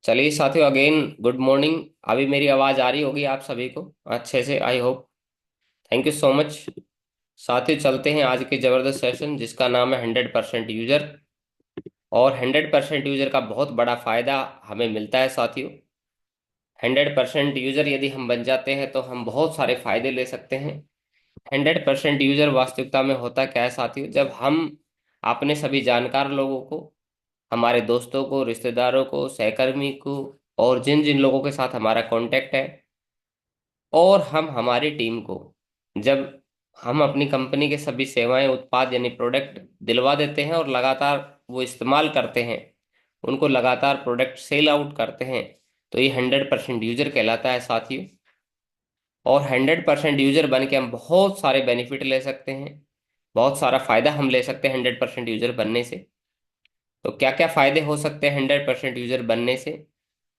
चलिए साथियों, again good morning. अभी मेरी आवाज आ रही होगी आप सभी को अच्छे से, I hope. Thank you so much. साथियों, चलते हैं आज के जबरदस्त सेशन जिसका नाम है 100% यूजर। और 100% यूजर का बहुत बड़ा फायदा हमें मिलता है साथियों। 100% यूजर यदि हम बन जाते हैं तो हम बहुत सारे फायदे ले सकते हैं। 100% यूजर वास्तविकता में होता क्या है साथियों? जब हम अपने सभी जानकार लोगों को, हमारे दोस्तों को, रिश्तेदारों को, सहकर्मी को, और जिन जिन लोगों के साथ हमारा कांटेक्ट है, और हम हमारी टीम को, जब हम अपनी कंपनी के सभी सेवाएं, उत्पाद यानी प्रोडक्ट दिलवा देते हैं और लगातार वो इस्तेमाल करते हैं, उनको लगातार प्रोडक्ट सेल आउट करते हैं, तो ये 100% यूजर कहलाता है साथियों। और 100% यूजर बन के हम बहुत सारे बेनिफिट ले सकते हैं, बहुत सारा फायदा हम ले सकते हैं 100% यूजर बनने से। तो क्या क्या फायदे हो सकते हैं 100% यूजर बनने से?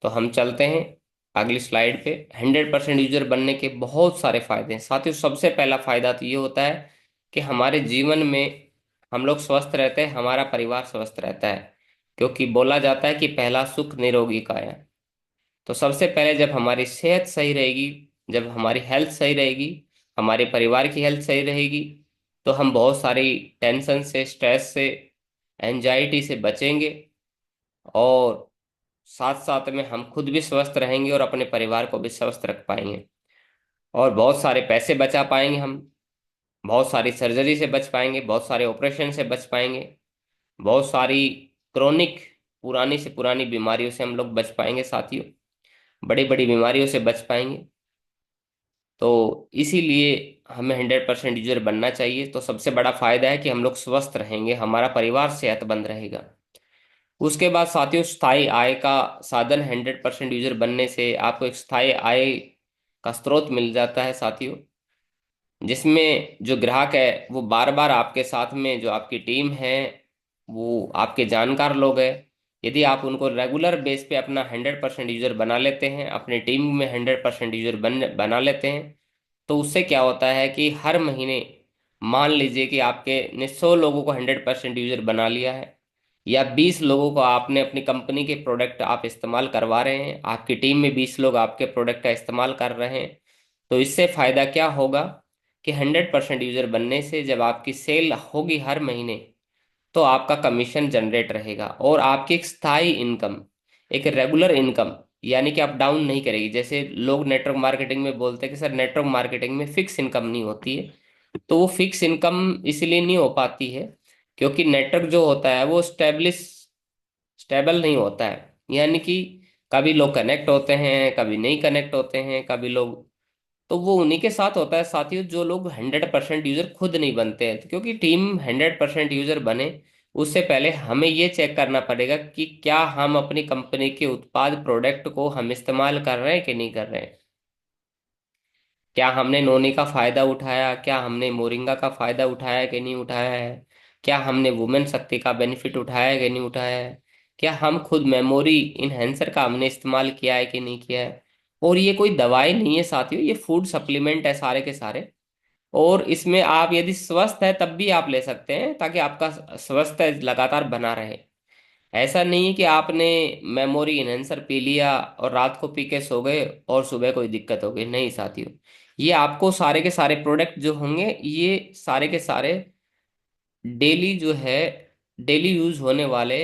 तो हम चलते हैं अगली स्लाइड पे। 100% यूजर बनने के बहुत सारे फायदे हैं साथियों। सबसे पहला फायदा तो ये होता है कि हमारे जीवन में हम लोग स्वस्थ रहते हैं, हमारा परिवार स्वस्थ रहता है। क्योंकि बोला जाता है कि पहला सुख निरोगी काया। तो सबसे पहले जब हमारी सेहत सही रहेगी, जब हमारी हेल्थ सही रहेगी, हमारे परिवार की हेल्थ सही रहेगी, तो हम बहुत सारी टेंशन से, स्ट्रेस से, एंजाइटी से बचेंगे। और साथ साथ में हम खुद भी स्वस्थ रहेंगे और अपने परिवार को भी स्वस्थ रख पाएंगे। और बहुत सारे पैसे बचा पाएंगे हम, बहुत सारी सर्जरी से बच पाएंगे, बहुत सारे ऑपरेशन से बच पाएंगे, बहुत सारी क्रोनिक, पुरानी से पुरानी बीमारियों से हम लोग बच पाएंगे साथियों, बड़ी बड़ी बीमारियों से बच पाएंगे। तो इसीलिए हमें 100% यूजर बनना चाहिए। तो सबसे बड़ा फायदा है कि हम लोग स्वस्थ रहेंगे, हमारा परिवार सेहतमंद रहेगा। उसके बाद साथियों, स्थायी आय का साधन, 100% यूजर बनने से आपको एक स्थायी आय का स्रोत मिल जाता है साथियों, जिसमें जो ग्राहक है वो बार बार आपके साथ में, जो आपकी टीम है, वो आपके जानकार लोग हैं। यदि आप उनको रेगुलर बेस पे अपना 100% यूजर बना लेते हैं, अपनी टीम में 100% यूजर बना लेते हैं, तो उससे क्या होता है कि हर महीने मान लीजिए कि आपके ने 100 लोगों को 100% यूजर बना लिया है, या 20 लोगों को आपने अपनी कंपनी के प्रोडक्ट आप इस्तेमाल करवा रहे हैं, आपकी टीम में 20 लोग आपके प्रोडक्ट का इस्तेमाल कर रहे हैं। तो इससे फायदा क्या होगा कि 100% यूजर बनने से जब आपकी सेल होगी हर महीने, तो आपका कमीशन जनरेट रहेगा और आपकी एक स्थायी इनकम, एक रेगुलर इनकम, यानी कि अप डाउन नहीं करेगी। जैसे लोग नेटवर्क मार्केटिंग में बोलते हैं कि सर नेटवर्क मार्केटिंग में फिक्स इनकम नहीं होती है, तो वो फिक्स इनकम इसलिए नहीं हो पाती है क्योंकि नेटवर्क जो होता है वो स्टेबल नहीं होता है। यानी कि कभी लोग कनेक्ट होते हैं, कभी नहीं कनेक्ट होते हैं, कभी लोग, तो वो उन्हीं के साथ होता है साथियों जो लोग 100% यूजर खुद नहीं बनते हैं। तो क्योंकि टीम 100% यूजर बने, उससे पहले हमें ये चेक करना पड़ेगा कि क्या हम अपनी कंपनी के उत्पाद, प्रोडक्ट को हम इस्तेमाल कर रहे हैं कि नहीं कर रहे हैं। क्या हमने नोनी का फायदा उठाया, क्या हमने मोरिंगा का फायदा उठाया कि नहीं उठाया है, क्या हमने वुमेन शक्ति का बेनिफिट उठाया है कि नहीं उठाया है, क्या हम खुद मेमोरी इनहेंसर का हमने इस्तेमाल किया है कि नहीं किया है। और ये कोई दवाई नहीं है साथियों, ये फूड सप्लीमेंट है सारे के सारे। और इसमें आप यदि स्वस्थ है तब भी आप ले सकते हैं, ताकि आपका स्वास्थ्य लगातार बना रहे। ऐसा नहीं है कि आपने मेमोरी इनहेंसर पी लिया और रात को पी के सो गए और सुबह कोई दिक्कत हो गई, नहीं साथियों। ये आपको सारे के सारे प्रोडक्ट जो होंगे, ये सारे के सारे डेली जो है, डेली यूज होने वाले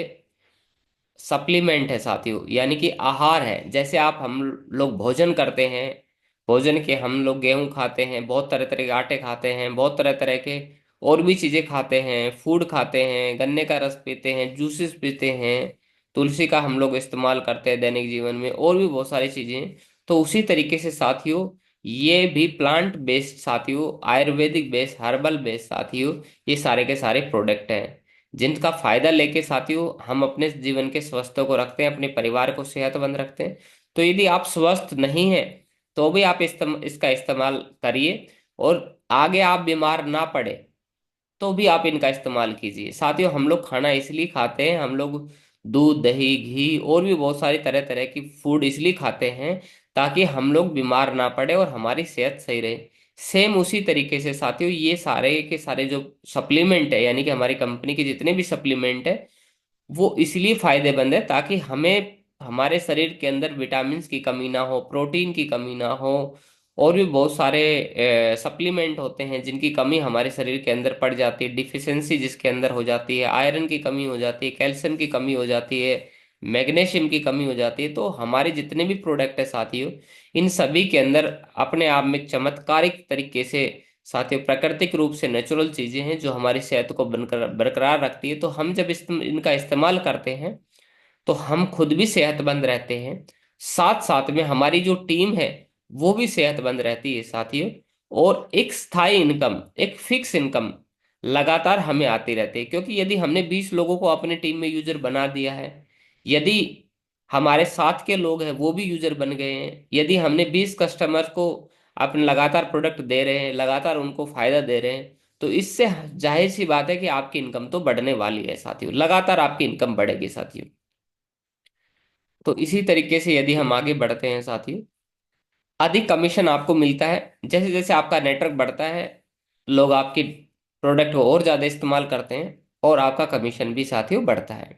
सप्लीमेंट है साथियों, यानी कि आहार है। जैसे आप, हम लोग भोजन करते हैं, भोजन के हम लोग गेहूं खाते हैं, बहुत तरह तरह के आटे खाते हैं, बहुत तरह तरह के और भी चीजें खाते हैं, फूड खाते हैं, गन्ने का रस पीते हैं, जूसेस पीते हैं, तुलसी का हम लोग इस्तेमाल करते हैं दैनिक जीवन में, और भी बहुत सारी चीजें। तो उसी तरीके से साथियों, ये भी प्लांट बेस्ड साथियों, आयुर्वेदिक बेस्ड, हर्बल बेस्ड साथियों, ये सारे के सारे प्रोडक्ट हैं जिनका फायदा लेके साथियों हम अपने जीवन के स्वास्थ्य को रखते हैं, अपने परिवार को सेहतमंद रखते हैं। तो यदि आप स्वस्थ नहीं हैं तो भी आप इसका इस्तेमाल करिए, और आगे आप बीमार ना पड़े तो भी आप इनका इस्तेमाल कीजिए साथियों। हम लोग खाना इसलिए खाते हैं, हम लोग दूध, दही, घी और भी बहुत सारी तरह तरह की फूड इसलिए खाते हैं ताकि हम लोग बीमार ना पड़े और हमारी सेहत सही रहे। सेम उसी तरीके से साथियों, ये सारे के सारे जो सप्लीमेंट है, यानी कि हमारी कंपनी के जितने भी सप्लीमेंट है, वो इसलिए फायदेमंद है ताकि हमें हमारे शरीर के अंदर विटामिन की कमी ना हो, प्रोटीन की कमी ना हो, और भी बहुत सारे सप्लीमेंट होते हैं जिनकी कमी हमारे शरीर के अंदर पड़ जाती है, डिफिशियंसी जिसके अंदर हो जाती है, आयरन की कमी हो जाती है, कैल्शियम की कमी हो जाती है, मैग्नीशियम की कमी हो जाती है, तो हमारे जितने भी प्रोडक्ट है साथियों, इन सभी के अंदर अपने आप में चमत्कारिक तरीके से साथियों प्राकृतिक रूप से नेचुरल चीजें हैं जो हमारी सेहत को बनकर बरकरार रखती है। तो हम जब इनका इस्तेमाल करते हैं तो हम खुद भी सेहतमंद रहते हैं, साथ साथ में हमारी जो टीम है वो भी सेहतमंद रहती है साथियों। और एक स्थायी इनकम, एक फिक्स इनकम लगातार हमें आती रहती है, क्योंकि यदि हमने 20 लोगों को अपने टीम में यूजर बना दिया है, यदि हमारे साथ के लोग हैं वो भी यूजर बन गए हैं, यदि हमने 20 कस्टमर को अपने लगातार प्रोडक्ट दे रहे हैं, लगातार उनको फायदा दे रहे हैं, तो इससे जाहिर सी बात है कि आपकी इनकम तो बढ़ने वाली है साथियों, लगातार आपकी इनकम बढ़ेगी साथियों। तो इसी तरीके से यदि हम आगे बढ़ते हैं साथियों, अधिक कमीशन आपको मिलता है जैसे जैसे आपका नेटवर्क बढ़ता है, लोग आपकी प्रोडक्ट को और ज्यादा इस्तेमाल करते हैं और आपका कमीशन भी साथियों बढ़ता है।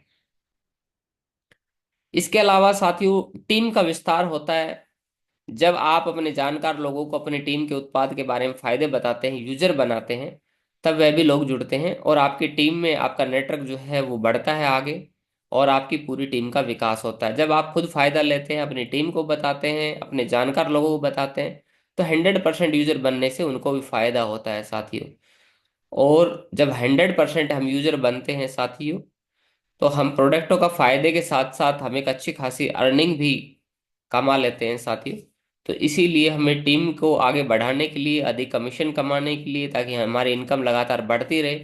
इसके अलावा साथियों टीम का विस्तार होता है। जब आप अपने जानकार लोगों को अपनी टीम के उत्पाद के बारे में फायदे बताते हैं, यूजर बनाते हैं, तब वह भी लोग जुड़ते हैं और आपकी टीम में आपका नेटवर्क जो है वो बढ़ता है आगे, और आपकी पूरी टीम का विकास होता है। जब आप खुद फायदा लेते हैं, अपनी टीम को बताते हैं, अपने जानकार लोगों को बताते हैं, तो 100% यूजर बनने से उनको भी फायदा होता है साथियों। और जब 100% हम यूजर बनते हैं साथियों, तो हम प्रोडक्टों का फायदे के साथ साथ हम एक अच्छी खासी अर्निंग भी कमा लेते हैं साथियों। तो इसीलिए हमें टीम को आगे बढ़ाने के लिए, अधिक कमीशन कमाने के लिए, ताकि हमारी इनकम लगातार बढ़ती रहे,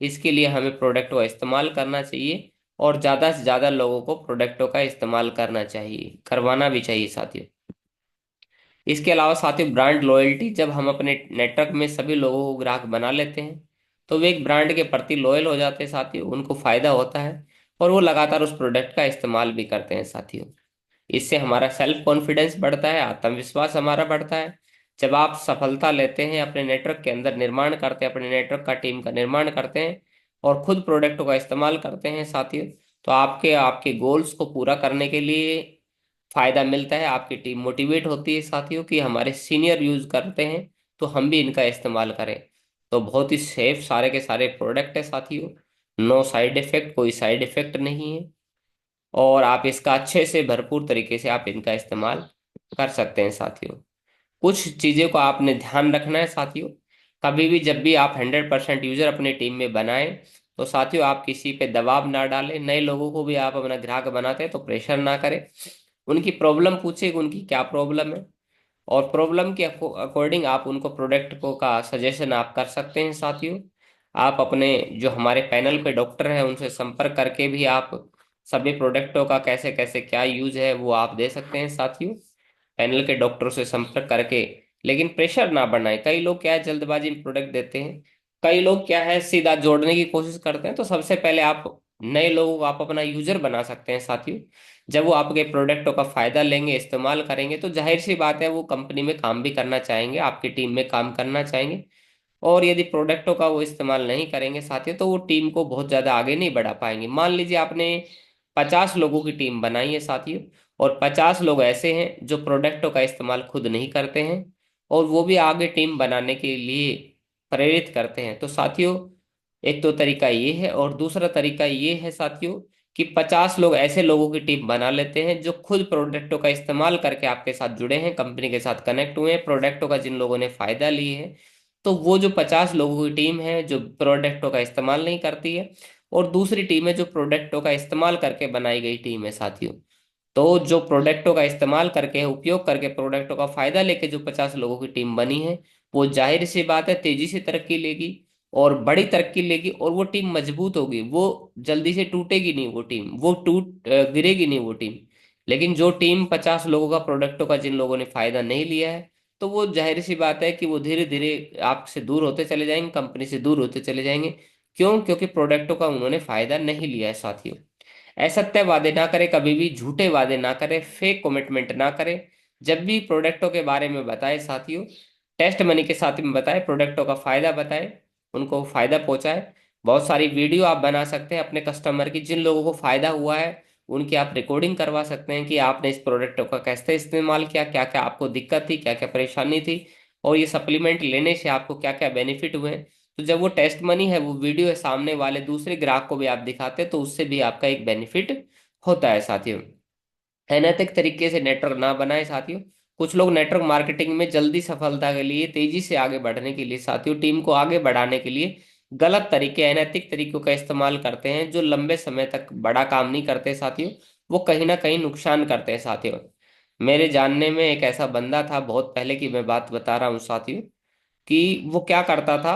इसके लिए हमें प्रोडक्टों का इस्तेमाल करना चाहिए और ज़्यादा से ज़्यादा लोगों को प्रोडक्टों का इस्तेमाल करना चाहिए, करवाना भी चाहिए साथियों। इसके अलावा साथियों ब्रांड लॉयल्टी, जब हम अपने नेटवर्क में सभी लोगों को ग्राहक बना लेते हैं तो वे एक ब्रांड के प्रति लॉयल हो जाते हैं साथियों, उनको फायदा होता है और वो लगातार उस प्रोडक्ट का इस्तेमाल भी करते हैं साथियों। इससे हमारा सेल्फ कॉन्फिडेंस बढ़ता है, आत्मविश्वास हमारा बढ़ता है। जब आप सफलता लेते हैं, अपने नेटवर्क के अंदर निर्माण करते हैं, अपने नेटवर्क का टीम का निर्माण करते हैं और खुद प्रोडक्टों का इस्तेमाल करते हैं साथियों, तो आपके आपके गोल्स को पूरा करने के लिए फायदा मिलता है, आपकी टीम मोटिवेट होती है साथियों कि हमारे सीनियर यूज करते हैं तो हम भी इनका इस्तेमाल करें। तो बहुत ही सेफ सारे के सारे प्रोडक्ट है साथियों, नो साइड इफेक्ट, कोई साइड इफेक्ट नहीं है, और आप इसका अच्छे से भरपूर तरीके से आप इनका इस्तेमाल कर सकते हैं साथियों। कुछ चीज़ों को आपने ध्यान रखना है साथियों। कभी भी जब भी आप 100% यूजर अपनी टीम में बनाएं तो साथियों आप किसी पे दबाव ना डालें, नए लोगों को भी आप अपना ग्राहक बनाते हैं तो प्रेशर ना करें, उनकी प्रॉब्लम पूछे कि उनकी क्या प्रॉब्लम है, और प्रॉब्लम के अकॉर्डिंग आप उनको प्रोडक्ट को का सजेशन आप कर सकते हैं साथियों। आप अपने जो हमारे पैनल पे डॉक्टर हैं उनसे संपर्क करके भी आप सभी प्रोडक्टों का कैसे कैसे क्या यूज है वो आप दे सकते हैं साथियों, पैनल के डॉक्टरों से संपर्क करके। लेकिन प्रेशर ना बनाए, कई लोग क्या है जल्दबाजी में प्रोडक्ट देते हैं, कई लोग क्या है सीधा जोड़ने की कोशिश करते हैं। तो सबसे पहले आप नए लोगों को आप अपना यूजर बना सकते हैं साथियों। जब वो आपके प्रोडक्टों का फायदा लेंगे, इस्तेमाल करेंगे, तो जाहिर सी बात है वो कंपनी में काम भी करना चाहेंगे, आपकी टीम में काम करना चाहेंगे। और यदि प्रोडक्टों का वो इस्तेमाल नहीं करेंगे साथियों तो वो टीम को बहुत ज्यादा आगे नहीं बढ़ा पाएंगे। मान लीजिए आपने 50 लोगों की टीम बनाई है साथियों, और 50 लोग ऐसे हैं जो प्रोडक्टों का इस्तेमाल खुद नहीं करते हैं और वो भी आगे टीम बनाने के लिए प्रेरित करते हैं। तो साथियों एक तो तरीका ये है, और दूसरा तरीका ये है साथियों कि 50 लोग ऐसे लोगों की टीम बना लेते हैं जो खुद प्रोडक्टों का इस्तेमाल करके आपके साथ जुड़े हैं, कंपनी के साथ कनेक्ट हुए हैं, प्रोडक्टों का जिन लोगों ने फायदा लिए है। तो वो जो 50 लोगों की टीम है जो प्रोडक्टों का इस्तेमाल नहीं करती है, और दूसरी टीम है जो प्रोडक्टों का इस्तेमाल करके बनाई गई टीम है साथियों। तो जो प्रोडक्टों का इस्तेमाल करके, उपयोग करके, प्रोडक्टों का फायदा लेके जो 50 लोगों की टीम बनी है, वो जाहिर सी बात है तेजी से तरक्की लेगी और बड़ी तरक्की लेगी, और वो टीम मजबूत होगी, वो जल्दी से टूटेगी नहीं, वो टीम वो गिरेगी नहीं वो टीम। लेकिन जो टीम 50 लोगों का, प्रोडक्टों का जिन लोगों ने फायदा नहीं लिया है, तो वो जाहिर सी बात है कि वो धीरे धीरे आपसे दूर होते चले जाएंगे, कंपनी से दूर होते चले जाएंगे। क्यों? क्योंकि प्रोडक्टों का उन्होंने फायदा नहीं लिया है साथियों। असत्य वादे ना करें, कभी भी झूठे वादे ना करें, फेक कमिटमेंट ना करें। जब भी प्रोडक्टों के बारे में बताएं साथियों, टेस्ट मनी के साथ में बताएं, प्रोडक्टों का फायदा बताएं, उनको फायदा पहुंचाएं। बहुत सारी वीडियो आप बना सकते हैं अपने कस्टमर की, जिन लोगों को फायदा हुआ है उनकी आप रिकॉर्डिंग करवा सकते हैं कि आपने इस प्रोडक्ट का कैसे इस्तेमाल किया, क्या क्या आपको दिक्कत थी, क्या क्या परेशानी थी, और ये सप्लीमेंट लेने से आपको क्या क्या बेनिफिट हुए। तो जब वो टेस्ट मनी है, वो वीडियो है, सामने वाले दूसरे ग्राहक को भी आप दिखाते हैं, तो उससे भी आपका एक बेनिफिट होता है साथियों। अनैतिक तरीके से नेटवर्क ना बनाए साथियों। कुछ लोग नेटवर्क मार्केटिंग में जल्दी सफलता के लिए, तेजी से आगे बढ़ने के लिए साथियों, टीम को आगे बढ़ाने के लिए गलत तरीके, अनैतिक तरीकों का इस्तेमाल करते हैं, जो लंबे समय तक बड़ा काम नहीं करते साथियों। वो कहीं ना कहीं नुकसान करते हैं साथियों। मेरे जानने में एक ऐसा बंदा था, बहुत पहले की मैं बात बता रहा हूँ साथियों, कि वो क्या करता था,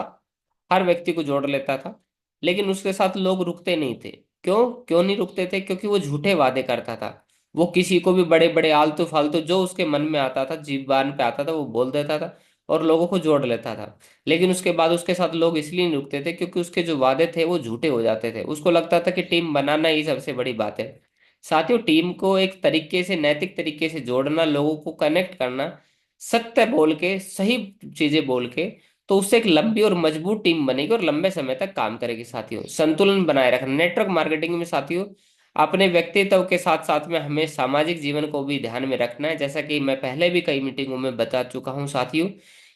हर व्यक्ति को जोड़ लेता था, लेकिन उसके साथ लोग रुकते नहीं थे। क्यों क्यों नहीं रुकते थे? क्योंकि वो झूठे वादे करता था। वो किसी को भी बड़े बड़े आलतू फालतू जो उसके मन में आता था, जीवान पे आता था, वो बोल देता था और लोगों को जोड़ लेता था। लेकिन उसके बाद उसके साथ लोग इसलिए नहीं रुकते थे क्योंकि उसके जो वादे थे वो झूठे हो जाते थे। उसको लगता था कि टीम बनाना ही सबसे बड़ी बात है। साथियों, टीम को एक तरीके से, नैतिक तरीके से जोड़ना, लोगों को कनेक्ट करना, सत्य बोल के, सही चीजें बोल के, तो उससे एक लंबी और मजबूत टीम बनेगी और लंबे समय तक काम करेगी साथियों। संतुलन बनाए रखना नेटवर्क मार्केटिंग में साथियों, अपने व्यक्तित्व के साथ साथ में हमें सामाजिक जीवन को भी ध्यान में रखना है। जैसा कि मैं पहले भी कई मीटिंगों में बता चुका हूं साथियों,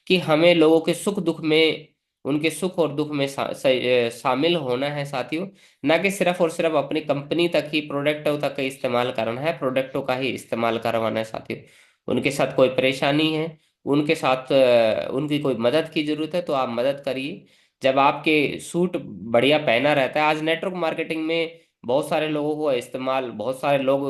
कि हमें लोगों के सुख दुख में, उनके सुख और दुख में शामिल होना है साथियों। ना कि सिर्फ और सिर्फ अपनी कंपनी तक ही, प्रोडक्टों तक ही इस्तेमाल करना है, प्रोडक्टों का ही इस्तेमाल करवाना है साथियों। उनके साथ कोई परेशानी है, उनके साथ उनकी कोई मदद की जरूरत है, तो आप मदद करिए। जब आपके सूट बढ़िया पहना रहता है, आज नेटवर्क मार्केटिंग में बहुत सारे लोगों को इस्तेमाल, बहुत सारे लोग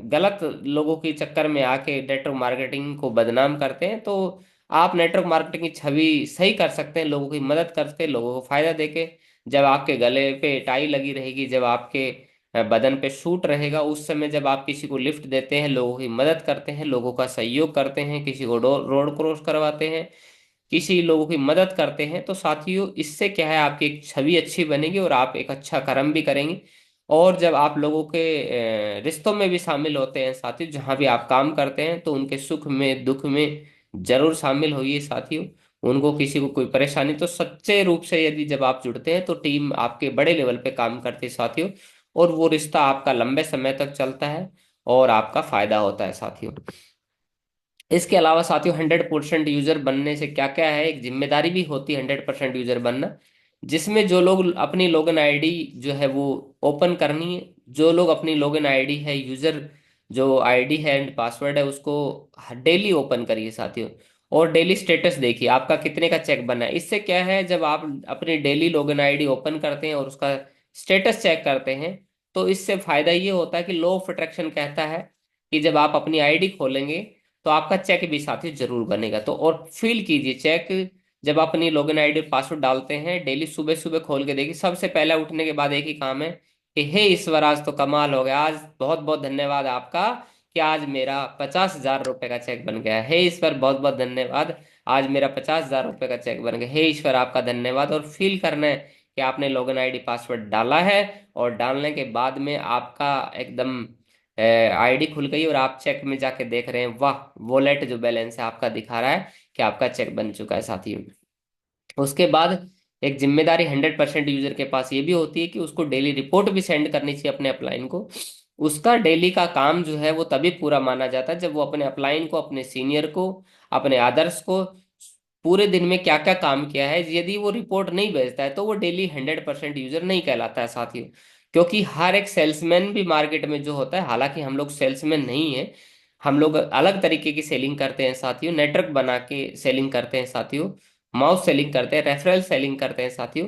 गलत लोगों के चक्कर में आके नेटवर्क मार्केटिंग को बदनाम करते हैं। तो आप नेटवर्क मार्केटिंग की छवि सही कर सकते हैं, लोगों की मदद करके, लोगों को फायदा देके। जब आपके गले पे टाई लगी रहेगी, जब आपके बदन पे सूट रहेगा, उस समय जब आप किसी को लिफ्ट देते हैं, लोगों की मदद करते हैं, लोगों का सहयोग करते हैं, किसी को रोड क्रॉस करवाते हैं, किसी लोगों की मदद करते हैं, तो साथियों इससे क्या है, आपकी एक छवि अच्छी बनेगी और आप एक अच्छा कर्म भी करेंगे। और जब आप लोगों के रिश्तों में भी शामिल होते हैं साथियों, जहां भी आप काम करते हैं, तो उनके सुख में दुख में जरूर शामिल होइए साथियों। उनको किसी को कोई परेशानी, तो सच्चे रूप से यदि जब आप जुड़ते हैं, तो टीम आपके बड़े लेवल पे काम करती है साथियों, और वो रिश्ता आपका लंबे समय तक चलता है और आपका फायदा होता है साथियों। इसके अलावा साथियों, 100% यूजर बनने से क्या क्या है, एक जिम्मेदारी भी होती है 100% यूजर बनना, जिसमें जो लोग अपनी लॉगिन आईडी जो है वो ओपन करनी है। जो लोग अपनी लॉगिन आईडी है, यूजर जो आईडी है एंड पासवर्ड है, उसको डेली ओपन करिए साथियों। और डेली स्टेटस देखिए आपका कितने का चेक बना है। इससे क्या है, जब आप अपनी डेली लॉगिन आईडी ओपन करते हैं और उसका स्टेटस चेक करते हैं, तो इससे फायदा ये होता है कि लॉ ऑफ अट्रैक्शन कहता है कि जब आप अपनी आईडी खोलेंगे, तो आपका चेक भी साथ ही जरूर बनेगा। तो और फील कीजिए चेक, जब आप अपनी लॉगिन आईडी पासवर्ड डालते हैं, डेली सुबह सुबह खोल के देखिए, सबसे पहले उठने के बाद एक ही काम है कि हे ईश्वर, आज तो कमाल हो गया, आज बहुत बहुत धन्यवाद आपका कि आज मेरा 50,000 रुपए का चेक बन गया। हे ईश्वर, बहुत बहुत धन्यवाद, आज मेरा 50,000 रुपए का चेक बन गया। हे ईश्वर, आपका धन्यवाद। और फील करना है कि आपने लॉगिन आईडी पासवर्ड डाला है, और डालने के बाद में आपका एकदम आईडी खुल गई और आप चेक में जाके देख रहे हैं, वाह, वॉलेट जो बैलेंस है आपका दिखा रहा है कि आपका चेक बन चुका है साथियों। उसके बाद एक जिम्मेदारी 100% यूजर के पास ये भी होती है कि उसको डेली रिपोर्ट भी सेंड करनी चाहिए अपने अपलाइन को। उसका डेली का काम जो है वो तभी पूरा माना जाता है जब वो अपने अपलाइन को, अपने सीनियर को, अपने आदर्श को पूरे दिन में क्या क्या काम किया है, यदि वो रिपोर्ट नहीं भेजता है, तो वो डेली 100% यूजर नहीं कहलाता है साथियों। क्योंकि हर एक सेल्समैन भी मार्केट में जो होता है, हालांकि हम लोग सेल्समैन नहीं है, हम लोग अलग तरीके की सेलिंग करते हैं साथियों, नेटवर्क बना के सेलिंग करते हैं साथियों, माउस सेलिंग करते हैं, रेफरल सेलिंग करते हैं साथियों।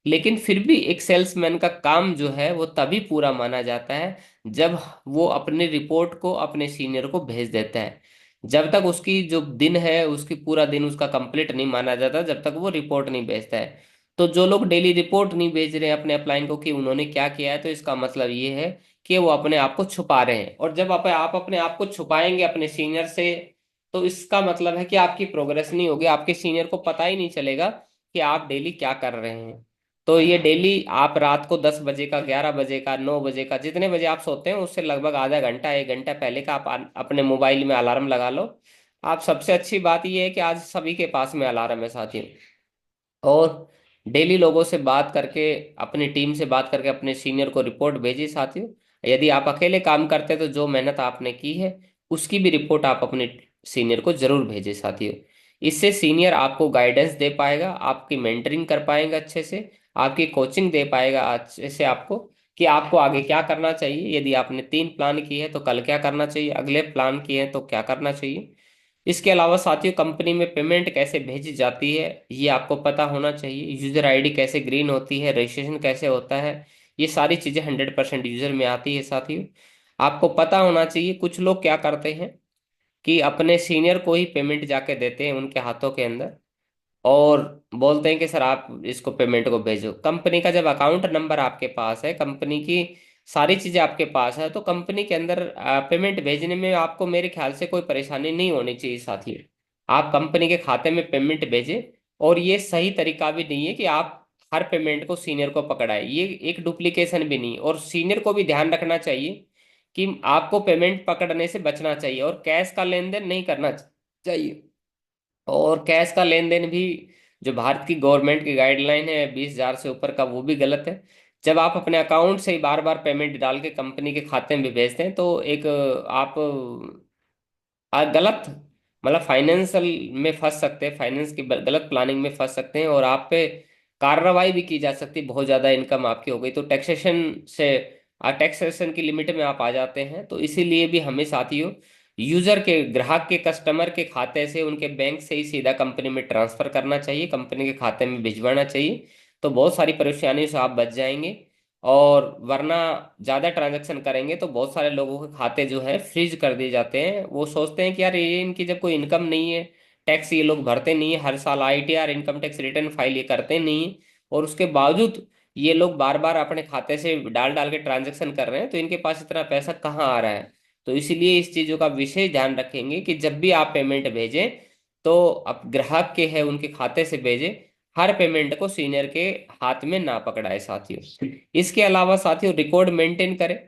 लेकिन फिर भी एक सेल्समैन का काम जो है वो तभी पूरा माना जाता है जब वो अपनी रिपोर्ट को अपने सीनियर को भेज देता है। जब तक उसकी जो दिन है, उसकी पूरा दिन उसका कंप्लीट नहीं माना जाता जब तक वो रिपोर्ट नहीं भेजता है। तो जो लोग डेली रिपोर्ट नहीं भेज रहे हैं अपने अपलाइन को कि उन्होंने क्या किया है, तो इसका मतलब ये है कि वो अपने आप को छुपा रहे हैं। और जब आप अपने आप को छुपाएंगे अपने सीनियर से, तो इसका मतलब है कि आपकी प्रोग्रेस नहीं होगी, आपके सीनियर को पता ही नहीं चलेगा कि आप डेली क्या कर रहे हैं। तो ये डेली आप रात को 10 बजे का, 11 बजे का, 9 बजे का, जितने बजे आप सोते हैं उससे लगभग आधा घंटा, 1 घंटा पहले का आप अपने मोबाइल में अलार्म लगा लो। आप सबसे अच्छी बात यह है कि आज सभी के पास में अलार्म है साथियों। और डेली लोगों से बात करके, अपनी टीम से बात करके अपने सीनियर को रिपोर्ट भेजी साथियों। यदि आप अकेले काम करते हैं तो जो मेहनत आपने की है उसकी भी रिपोर्ट आप अपने सीनियर को जरूर भेजें साथियों। इससे सीनियर आपको गाइडेंस दे पाएगा, आपकी मेंटरिंग कर पाएगा अच्छे से, आपकी कोचिंग दे पाएगा अच्छे से आपको, कि आपको आगे क्या करना चाहिए। यदि आपने 3 प्लान किए हैं तो कल क्या करना चाहिए, अगले प्लान किए हैं तो क्या करना चाहिए। इसके अलावा साथियों कंपनी में पेमेंट कैसे भेजी जाती है ये आपको पता होना चाहिए। यूजर आईडी कैसे ग्रीन होती है, रजिस्ट्रेशन कैसे होता है, ये सारी चीजें 100% यूजर में आती है साथियों। आपको पता होना चाहिए कुछ लोग क्या करते हैं कि अपने सीनियर को ही पेमेंट जाके देते हैं उनके हाथों के अंदर, और बोलते हैं कि सर आप इसको पेमेंट को भेजो। कंपनी का जब अकाउंट नंबर आपके पास है, कंपनी की सारी चीजें आपके पास है, तो कंपनी के अंदर पेमेंट भेजने में आपको मेरे ख्याल से कोई परेशानी नहीं होनी चाहिए साथी। आप कंपनी के खाते में पेमेंट भेजें। और ये सही तरीका भी नहीं है कि आप हर पेमेंट को सीनियर को पकड़ाए, ये एक डुप्लीकेशन भी नहीं। और सीनियर को भी ध्यान रखना चाहिए कि आपको पेमेंट पकड़ने से बचना चाहिए और कैश का लेन देन नहीं करना चाहिए। और कैश का लेन देन भी जो भारत की गवर्नमेंट की गाइडलाइन है 20,000 से ऊपर का, वो भी गलत है। जब आप अपने अकाउंट से ही बार बार पेमेंट डाल के कंपनी के खाते में भी भेजते हैं तो एक आप गलत, मतलब फाइनेंशियल में फंस सकते हैं, फाइनेंस की गलत प्लानिंग में फंस सकते हैं, और आप पे कार्रवाई भी की जा सकती है। बहुत ज्यादा इनकम आपकी हो गई तो टैक्सेशन से, टैक्सेशन की लिमिट में आप आ जाते हैं। तो इसीलिए भी हमें साथियों यूजर के, ग्राहक के, कस्टमर के खाते से उनके बैंक से ही सीधा कंपनी में ट्रांसफर करना चाहिए, कंपनी के खाते में भिजवाना चाहिए। तो बहुत सारी परेशानियों से आप बच जाएंगे। और वरना ज़्यादा ट्रांजैक्शन करेंगे तो बहुत सारे लोगों के खाते जो है फ्रीज कर दिए जाते हैं। वो सोचते हैं कि यार ये इनकी जब कोई इनकम नहीं है, टैक्स ये लोग भरते नहीं है, हर साल ITR income tax return file ये करते नहीं है, और उसके बावजूद ये लोग बार बार अपने खाते से डाल डाल के ट्रांजैक्शन कर रहे हैं, तो इनके पास इतना पैसा कहाँ आ रहा है। तो इसीलिए इस चीज़ों का विशेष ध्यान रखेंगे कि जब भी आप पेमेंट भेजें तो अब ग्राहक के है उनके खाते से भेजें, हर पेमेंट को सीनियर के हाथ में ना पकड़ाए साथियों। इसके अलावा साथियों रिकॉर्ड मेंटेन करें।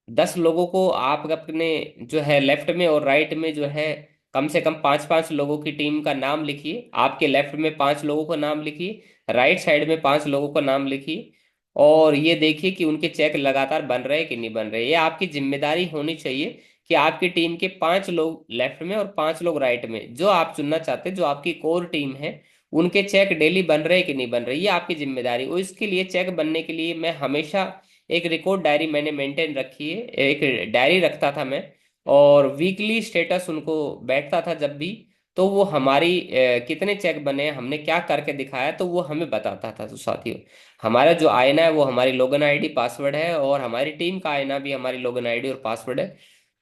10 लोगों को आप अपने जो है लेफ्ट में और राइट में जो है कम से कम 5-5 लोगों की टीम का नाम लिखिए। आपके लेफ्ट में 5 लोगों का नाम लिखिए, राइट साइड में 5 लोगों का नाम लिखिए, और ये देखिए कि उनके चेक लगातार बन रहे हैं कि नहीं बन रहे। ये आपकी जिम्मेदारी होनी चाहिए कि आपकी टीम के 5 लोग लेफ्ट में और 5 लोग राइट में, जो आप चुनना चाहते हैं, जो आपकी कोर टीम है, उनके चेक डेली बन रहे हैं कि नहीं बन रहे, ये आपकी जिम्मेदारी। और इसके लिए चेक बनने के लिए मैं हमेशा एक रिकॉर्ड डायरी मैंने मेंटेन रखी है, एक डायरी रखता था मैं, और वीकली स्टेटस उनको बैठता था जब भी, तो वो हमारी कितने चेक बने, हमने क्या करके दिखाया, तो वो हमें बताता था। तो साथियों हमारा जो आईना है वो हमारी लॉगिन आईडी पासवर्ड है, और हमारी टीम का आईना भी हमारी लॉगिन आईडी और पासवर्ड है।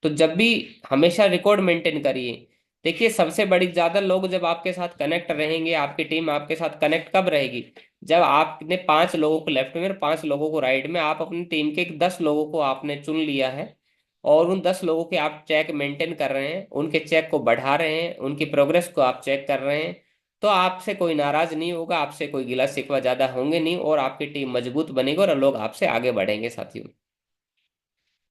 तो जब भी हमेशा रिकॉर्ड मेंटेन करिए। देखिए सबसे बड़ी, ज्यादा लोग जब आपके साथ कनेक्ट रहेंगे, आपकी टीम आपके साथ कनेक्ट कब रहेगी, जब आपने 5 लोगों को लेफ्ट में और 5 लोगों को राइट में, आप अपनी टीम के 10 लोगों को आपने चुन लिया है, और उन 10 लोगों के आप चेक मेंटेन कर रहे हैं, उनके चेक को बढ़ा रहे हैं, उनकी प्रोग्रेस को आप चेक कर रहे हैं, तो आपसे कोई नाराज नहीं होगा, आपसे कोई गिला शिकवा ज्यादा होंगे नहीं, और आपकी टीम मजबूत बनेगी और लोग आपसे आगे बढ़ेंगे साथियों।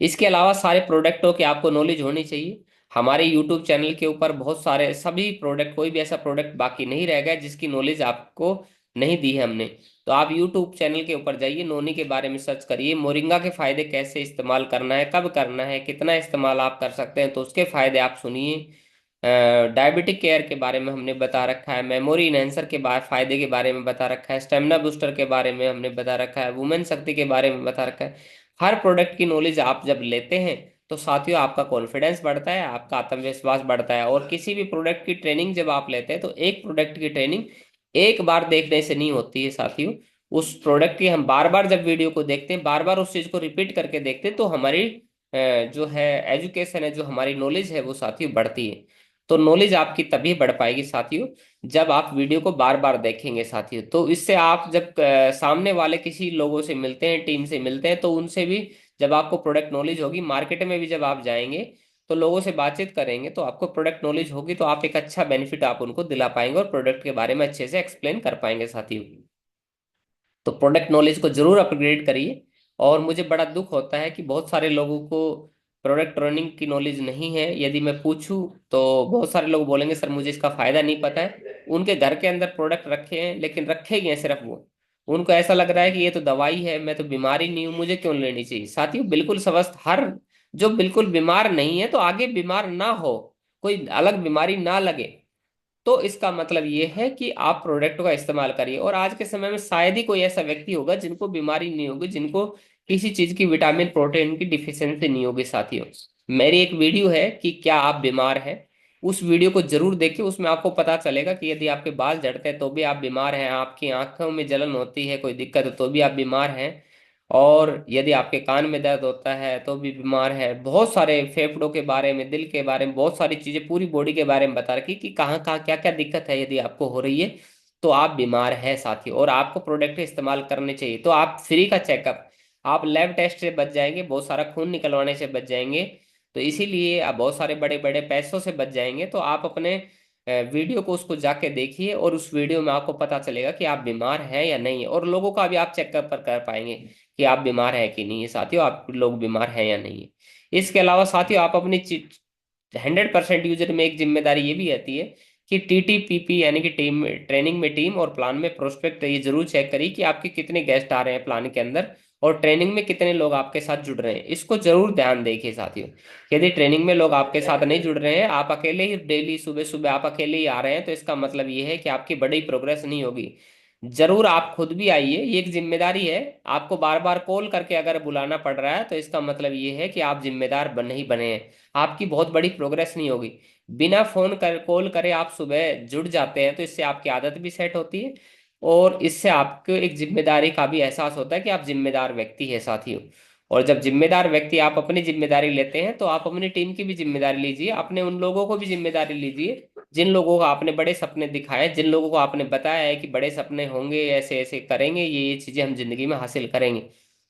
इसके अलावा सारे प्रोडक्टों की आपको नॉलेज होनी चाहिए। हमारे यूट्यूब चैनल के ऊपर बहुत सारे सभी प्रोडक्ट, कोई भी ऐसा प्रोडक्ट बाकी नहीं रह गया जिसकी नॉलेज आपको नहीं दी है हमने। तो आप यूट्यूब चैनल के ऊपर जाइए, नोनी के बारे में सर्च करिए, मोरिंगा के फायदे कैसे इस्तेमाल करना है, कब करना है, कितना इस्तेमाल आप कर सकते हैं, तो उसके फायदे आप सुनिए। डायबिटिक केयर के बारे में हमने बता रखा है, मेमोरी इनहेंसर के फायदे के बारे में बता रखा है, स्टेमिना बूस्टर के बारे में हमने बता रखा है, वुमेन शक्ति के बारे में बता रखा है। हर प्रोडक्ट की नॉलेज आप जब लेते हैं तो साथियों आपका कॉन्फिडेंस बढ़ता है, आपका आत्मविश्वास बढ़ता है। और किसी भी प्रोडक्ट की ट्रेनिंग जब आप लेते हैं तो एक प्रोडक्ट की ट्रेनिंग एक बार देखने से नहीं होती है साथियों। उस प्रोडक्ट की हम बार बार जब वीडियो को देखते हैं, बार बार उस चीज को रिपीट करके देखते हैं, तो हमारी जो है एजुकेशन है, जो हमारी नॉलेज है वो साथियों बढ़ती है। तो नॉलेज आपकी तभी बढ़ पाएगी साथियों जब आप वीडियो को बार बार देखेंगे साथियों। तो इससे आप जब सामने वाले किसी लोगों से मिलते हैं, टीम से मिलते हैं, तो उनसे भी जब आपको प्रोडक्ट नॉलेज होगी, मार्केट में भी जब आप जाएंगे तो लोगों से बातचीत करेंगे, तो आपको प्रोडक्ट नॉलेज होगी, तो आप एक अच्छा बेनिफिट आप उनको दिला पाएंगे और प्रोडक्ट के बारे में अच्छे से एक्सप्लेन कर पाएंगे साथियों। तो प्रोडक्ट नॉलेज को जरूर अपग्रेड करिए। और मुझे बड़ा दुख होता है कि बहुत सारे लोगों को प्रोडक्ट ट्रेनिंग की नॉलेज नहीं है। यदि मैं पूछूं तो बहुत सारे लोग बोलेंगे सर मुझे इसका फायदा नहीं पता है। उनके घर के अंदर प्रोडक्ट रखे हैं लेकिन रखे ही हैं सिर्फ वो, उनको ऐसा लग रहा है कि ये तो दवाई है, मैं तो बीमारी नहीं हूं, मुझे क्यों लेनी चाहिए। साथियों बिल्कुल स्वस्थ हर, जो बिल्कुल बीमार नहीं है तो आगे बीमार ना हो, कोई अलग बीमारी ना लगे, तो इसका मतलब ये है कि आप प्रोडक्ट का इस्तेमाल करिए। और आज के समय में शायद ही कोई ऐसा व्यक्ति होगा जिनको बीमारी नहीं होगी, जिनको किसी चीज की विटामिन प्रोटीन की डिफिशियंसी नहीं होगी। साथियों मेरी एक वीडियो है कि क्या आप बीमार हैं, उस वीडियो को जरूर देखिए, उसमें आपको पता चलेगा कि यदि आपके बाल झड़ते हैं तो भी आप बीमार हैं, आपकी आंखों में जलन होती है, कोई दिक्कत है तो भी आप बीमार हैं, और यदि आपके कान में दर्द होता है तो भी बीमार है। बहुत सारे फेफड़ों के बारे में, दिल के बारे में, बहुत सारी चीजें पूरी बॉडी के बारे में बता रखी कि कहाँ कहाँ क्या क्या दिक्कत है, यदि आपको हो रही है तो आप बीमार हैं साथी, और आपको प्रोडक्ट इस्तेमाल करने चाहिए। तो आप फ्री का चेकअप, आप लैब टेस्ट से बच जाएंगे, बहुत सारा खून निकलवाने से बच जाएंगे, तो इसीलिए आप बहुत सारे बड़े बड़े पैसों से बच जाएंगे। तो आप अपने वीडियो को उसको जाके देखिए, और उस वीडियो में आपको पता चलेगा कि आप बीमार हैं या नहीं है, और लोगों का भी आप चेकअप पर कर पाएंगे कि आप बीमार है कि नहीं है। साथियों आप लोग बीमार हैं या नहीं है। इसके अलावा साथियों आप अपनी 100% यूजर में एक जिम्मेदारी ये भी आती है कि TTPP यानी कि टीम ट्रेनिंग में टीम, और प्लान में प्रोस्पेक्ट, ये जरूर चेक करिए कि आपके कितने गेस्ट आ रहे हैं प्लान के अंदर, और ट्रेनिंग में कितने लोग आपके साथ जुड़ रहे हैं, इसको जरूर ध्यान देखिए साथियों। यदि ट्रेनिंग में लोग आपके साथ नहीं जुड़ रहे हैं, आप अकेले ही डेली सुबह सुबह आप अकेले ही आ रहे हैं, तो इसका मतलब ये है कि आपकी बड़ी प्रोग्रेस नहीं होगी। जरूर आप खुद भी आइए, ये एक जिम्मेदारी है। आपको बार बार कॉल करके अगर बुलाना पड़ रहा है तो इसका मतलब ये है कि आप जिम्मेदार बन नहीं बने हैं, आपकी बहुत बड़ी प्रोग्रेस नहीं होगी। बिना फोन कर कॉल करे आप सुबह जुड़ जाते हैं, तो इससे आपकी आदत भी सेट होती है, और इससे आपको एक जिम्मेदारी का भी एहसास होता है कि आप जिम्मेदार व्यक्ति है साथियों। और जब जिम्मेदार व्यक्ति आप अपनी जिम्मेदारी लेते हैं, तो आप अपनी टीम की भी जिम्मेदारी लीजिए, अपने उन लोगों को भी जिम्मेदारी लीजिए जिन लोगों को आपने बड़े सपने दिखाए, जिन लोगों को आपने बताया है कि बड़े सपने होंगे, ऐसे ऐसे करेंगे, ये चीजें हम जिंदगी में हासिल करेंगे।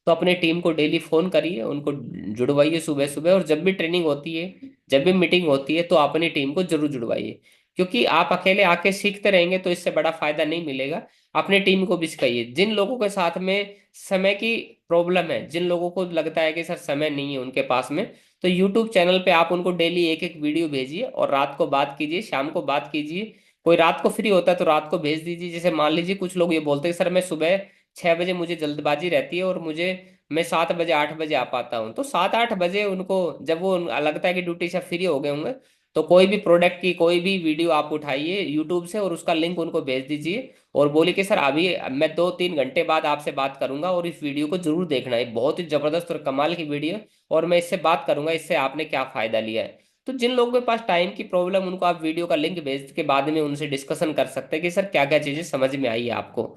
तो अपने टीम को डेली फोन करिए, उनको जुड़वाइए सुबह सुबह, और जब भी ट्रेनिंग होती है, जब भी मीटिंग होती है, तो अपनी टीम को जरूर जुड़वाइए। क्योंकि आप अकेले आके सीखते रहेंगे तो इससे बड़ा फायदा नहीं मिलेगा। अपनी टीम को भी सिखाइए। जिन लोगों के साथ में समय की प्रॉब्लम है, जिन लोगों को लगता है कि सर समय नहीं है उनके पास में, तो यूट्यूब चैनल पे आप उनको डेली एक एक वीडियो भेजिए, और रात को बात कीजिए, शाम को बात कीजिए। कोई रात को फ्री होता है तो रात को भेज दीजिए। जैसे मान लीजिए कुछ लोग ये बोलते हैं सर मैं सुबह 6 बजे मुझे जल्दबाजी रहती है, और मुझे मैं 7 बजे 8 बजे आ पाता हूँ, तो 7 8 बजे उनको, जब वो लगता है कि ड्यूटी से फ्री हो गए होंगे, तो कोई भी प्रोडक्ट की कोई भी वीडियो आप उठाइए यूट्यूब से, और उसका लिंक उनको भेज दीजिए, और बोलिए कि सर अभी मैं 2 3 घंटे बाद आपसे बात करूंगा, और इस वीडियो को जरूर देखना है, बहुत ही जबरदस्त और कमाल की वीडियो है, और मैं इससे बात करूंगा इससे आपने क्या फायदा लिया है। तो जिन लोगों के पास टाइम की प्रॉब्लम, उनको आप वीडियो का लिंक भेज के बाद में उनसे डिस्कशन कर सकते हैं कि सर क्या क्या चीजें समझ में आई है आपको।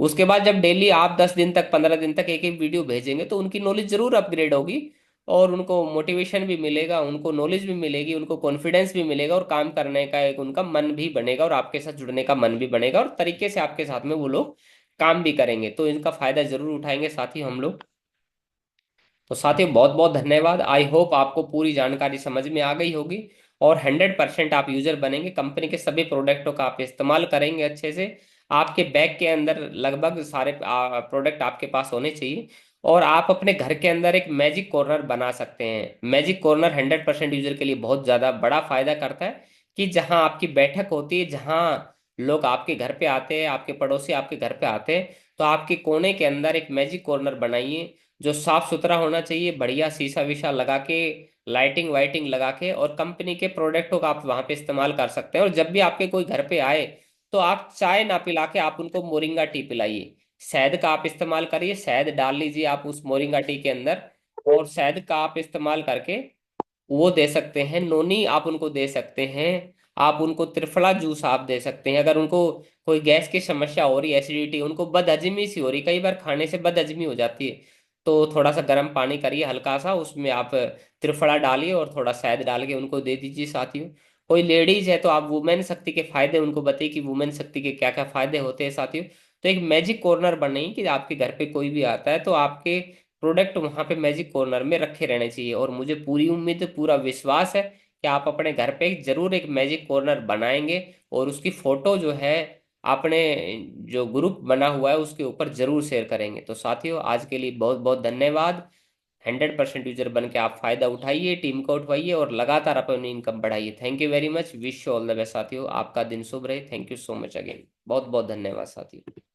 उसके बाद जब डेली आप 10 दिन तक 15 दिन तक एक एक वीडियो भेजेंगे, तो उनकी नॉलेज जरूर अपग्रेड होगी, और उनको मोटिवेशन भी मिलेगा, उनको नॉलेज भी मिलेगी, उनको कॉन्फिडेंस भी मिलेगा, और काम करने का एक उनका मन भी बनेगा, और आपके साथ जुड़ने का मन भी बनेगा, और तरीके से आपके साथ में वो लोग काम भी करेंगे। तो इनका फायदा जरूर उठाएंगे साथी हम लोग। तो साथियों बहुत बहुत धन्यवाद। आई होप आपको पूरी जानकारी समझ में आ गई होगी, और 100% आप यूजर बनेंगे, कंपनी के सभी प्रोडक्टों का आप इस्तेमाल करेंगे अच्छे से। आपके बैग के अंदर लगभग सारे प्रोडक्ट आपके पास होने चाहिए, और आप अपने घर के अंदर एक मैजिक कॉर्नर बना सकते हैं। मैजिक कॉर्नर 100% यूजर के लिए बहुत ज्यादा बड़ा फायदा करता है, कि जहां आपकी बैठक होती है, जहां लोग आपके घर पे आते हैं, आपके पड़ोसी आपके घर पे आते हैं, तो आपके कोने के अंदर एक मैजिक कॉर्नर बनाइए, जो साफ सुथरा होना चाहिए, बढ़िया शीशा वीशा लगा के, लाइटिंग वाइटिंग लगा के, और कंपनी के प्रोडक्टों का आप वहां पे इस्तेमाल कर सकते हैं। और जब भी आपके कोई घर पे आए, तो आप चाय ना पिला के आप उनको मोरिंगा टी पिलाइए, शहद का आप इस्तेमाल करिए, शहद डाल लीजिए आप उस मोरिंगा टी के अंदर, और शहद का आप इस्तेमाल करके वो दे सकते हैं। नोनी आप उनको दे सकते हैं, आप उनको त्रिफला जूस आप दे सकते हैं। अगर उनको कोई गैस की समस्या हो रही है, एसिडिटी, उनको बदहजमी सी हो रही, कई बार खाने से बदहजमी हो जाती है, तो थोड़ा सा गर्म पानी करिए हल्का सा, उसमें आप त्रिफला डालिए और थोड़ा शहद डाल के उनको दे दीजिए साथियों। कोई लेडीज है तो आप वुमेन शक्ति के फायदे उनको बताइए कि वुमेन शक्ति के क्या क्या फायदे होते हैं साथियों। तो एक मैजिक कॉर्नर बनाइए कि आपके घर पे कोई भी आता है तो आपके प्रोडक्ट वहां पे मैजिक कॉर्नर में रखे रहने चाहिए। और मुझे पूरी उम्मीद, पूरा विश्वास है कि आप अपने घर पे जरूर एक मैजिक कॉर्नर बनाएंगे, और उसकी फोटो जो है आपने जो ग्रुप बना हुआ है उसके ऊपर जरूर शेयर करेंगे। तो साथियों आज के लिए बहुत बहुत धन्यवाद। 100% यूजर बन के आप फायदा उठाइए, टीम को उठवाइए, और लगातार अपनी इनकम बढ़ाइए। Thank you very much, wish you all the best साथियों। आपका दिन शुभ रहे। Thank you so much again, बहुत बहुत धन्यवाद साथियों।